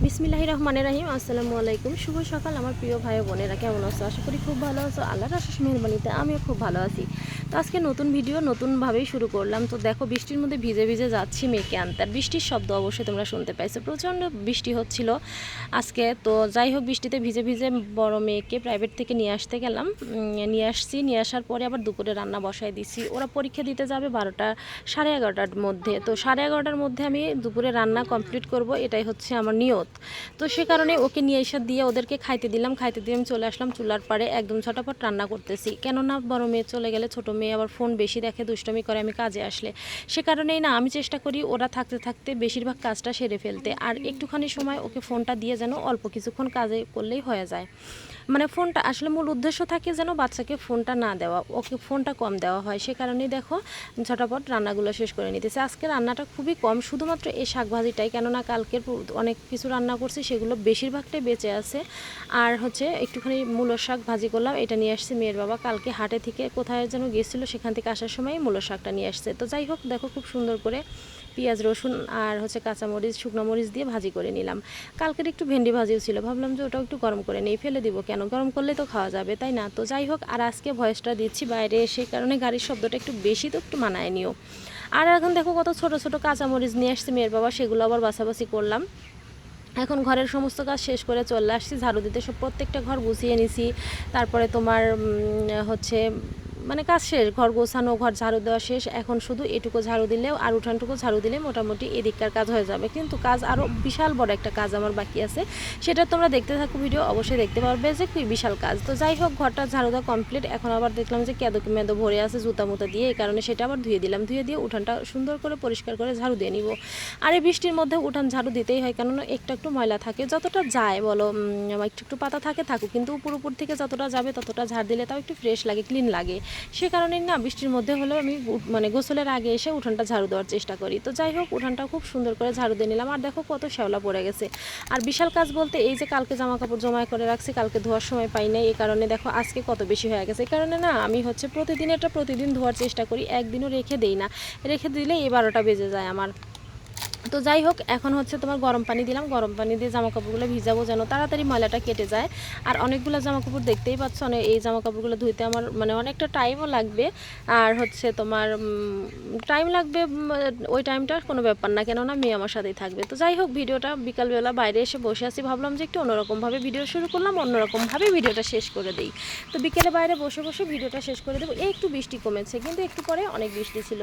বিসমিল্লাহির রহমানির রহিম। আসসালামু আলাইকুম। শুভ সকাল আমার প্রিয় ভাই বোনেরা, কেমন আছো? আশা করি খুব ভালো আছো। আল্লাহর অশেষ মেহেরবানিতে আমিও খুব ভালো আছি। তো আজকে নতুন ভিডিও নতুনভাবেই শুরু করলাম। তো দেখো, বৃষ্টির মধ্যে ভিজে ভিজে যাচ্ছি মেয়েকে আনতে। আর বৃষ্টির শব্দ অবশ্যই তোমরা শুনতে পাইছো, প্রচণ্ড বৃষ্টি হচ্ছিল আজকে। তো যাই হোক, বৃষ্টিতে ভিজে ভিজে বড় মেয়েকে প্রাইভেট থেকে নিয়ে আসতে গেলাম। নিয়ে আসার পরে আবার দুপুরে রান্না বসায় দিছি। ওরা পরীক্ষা দিতে যাবে 12টা সাড়ে 11টার মধ্যে। তো সাড়ে 11টার মধ্যে আমি দুপুরে রান্না কমপ্লিট করব, এটাই হচ্ছে আমার নিয়ত। তো সে কারণে ওকে নিয়ে এসে দিয়ে ওদেরকে খাইতে দিলাম। খাইতে দিয়ে আমি চলে আসলাম চুলার পাড়ে, একদম ঝটাপট রান্না করতেছি। কেননা বড় মেয়ে চলে গেলে ছোটো মেয়ে আবার ফোন বেশি দেখে, দুষ্টমি করে আমি কাজে আসলে। সে কারণেই না আমি চেষ্টা করি ওরা থাকতে থাকতে বেশিরভাগ কাজটা সেরে ফেলতে, আর একটুখানি সময় ওকে ফোনটা দিয়ে যেন অল্প কিছুক্ষণ কাজে করলেই হয়ে যায়। মানে ফোনটা আসলে মূল উদ্দেশ্য থাকে যেন বাচ্চাকে ফোনটা না দেওয়া, ওকে ফোনটা কম দেওয়া হয়। সে কারণেই দেখো ঝটাপট রান্নাগুলো শেষ করে নিতেছে। আজকে রান্নাটা খুবই কম, শুধুমাত্র এই শাক ভাজিটাই, কেননা কালকের অনেক কিছু রান্না করছি সেগুলো বেশিরভাগটাই বেঁচে আছে। আর হচ্ছে একটুখানি মূলো শাক ভাজি করলাম, এটা নিয়ে আসছে মেয়ের বাবা। কালকে হাটে থেকে কোথায় যেন গেছিলো, সেখান থেকে আসার সময় মূলো শাকটা নিয়ে আসছে। তো যাই হোক, দেখো খুব সুন্দর করে পেঁয়াজ রসুন আর হচ্ছে কাঁচামরিচ শুকনো মরিচ দিয়ে ভাজি করে নিলাম। কালকের একটু ভেন্ডি ভাজিও ছিল, ভাবলাম যে ওটাও একটু গরম করে নেই, ফেলে দিব কেন, গরম করলে তো খাওয়া যাবে, তাই না? তো যাই হোক, আর আজকে ভয়েসটা দিচ্ছি বাইরে, সেই কারণে গাড়ির শব্দটা একটু বেশি, তো একটু মানায় নিও। আর এখন দেখো কত ছোট ছোট কাঁচামরিচ নিয়ে আসছে মেয়ের বাবা, সেগুলো আবার বাছাবাছি করলাম। এখন ঘরের সমস্ত কাজ শেষ করে চলে আসছি ঝাড়ু দিতে, সব প্রত্যেকটা ঘর গুছিয়ে নিছি। তারপরে তোমার হচ্ছে মানে কাজ শেষ, ঘর গোছানো, ঘর ঝাড়ু দেওয়া শেষ। এখন শুধু এটুকু ঝাড়ু দিলেও আর উঠানটুকু ঝাড়ু দিলে মোটামুটি এদিককার কাজ হয়ে যাবে। কিন্তু কাজ আরও বিশাল বড় একটা কাজ আমার বাকি আছে, সেটা তোমরা দেখতে থাকো, ভিডিও অবশ্যই দেখতে পারবে যে কি বিশাল কাজ। তো যাই হোক, ঘরটা ঝাড়ু দেওয়া কমপ্লিট। এখন আবার দেখলাম যে কেদো মেদো ভরে আছে জুতা মুতা দিয়ে, এই কারণে সেটা আবার ধুয়ে দিলাম। ধুয়ে দিয়ে উঠানটা সুন্দর করে পরিষ্কার করে ঝাড়ু দিয়ে নিব। আর এই বৃষ্টির মধ্যে উঠান ঝাড়ু দিতেই হয়, কেননা একটু ময়লা থাকে, যতটা যায় বলো একটু পাতা থাকে থাকুক, কিন্তু উপর থেকে যতটা যাবে ততটা ঝাড় দিলে তাও একটু ফ্রেশ লাগে, ক্লিন লাগে। সে কারণেই না বৃষ্টির মধ্যে হলেও আমি মানে গোসলের আগে এসে উঠানটা ঝাড়ু দেওয়ার চেষ্টা করি। তো যাই হোক, উঠানটা খুব সুন্দর করে ঝাড়ু দিয়ে নিলাম। আর দেখো কত শ্যাওলা পড়ে গেছে। আর বিশাল কাজ বলতে এই যে কালকে জামা কাপড় জমা করে রাখছি, কালকে ধোয়ার সময় পাই নাই, এই কারণে দেখো আজকে কত বেশি হয়ে গেছে। এই কারণে না আমি হচ্ছে প্রতিদিন ধোয়ার চেষ্টা করি, একদিনও রেখে দেই না, রেখে দিলে 12টা বেজে যায় আমার। তো যাই হোক, এখন হচ্ছে তোমার গরম পানি দিলাম, গরম পানি দিয়ে জামা কাপড়গুলো ভিজাবো যেন তাড়াতাড়ি ময়লাটা কেটে যায়। আর অনেকগুলো জামা কাপড় দেখতেই পাচ্ছ, এই জামা কাপড়গুলো ধুইতে আমার মানে অনেকটা টাইমও লাগবে। আর হচ্ছে তোমার টাইম লাগবে, ওই টাইমটা কোনো ব্যাপার না, কেননা মেয়ে আমার সাথেই থাকবে। তো যাই হোক, ভিডিওটা বিকালবেলা বাইরে এসে বসে আছি, ভাবলাম যে একটু অন্যরকমভাবে ভিডিও শুরু করলাম, অন্যরকমভাবে ভিডিওটা শেষ করে দিই। তো বিকেলে বাইরে বসে বসে ভিডিওটা শেষ করে দেবো। একটু বৃষ্টি কমেছে, কিন্তু একটু পরে অনেক বৃষ্টি ছিল।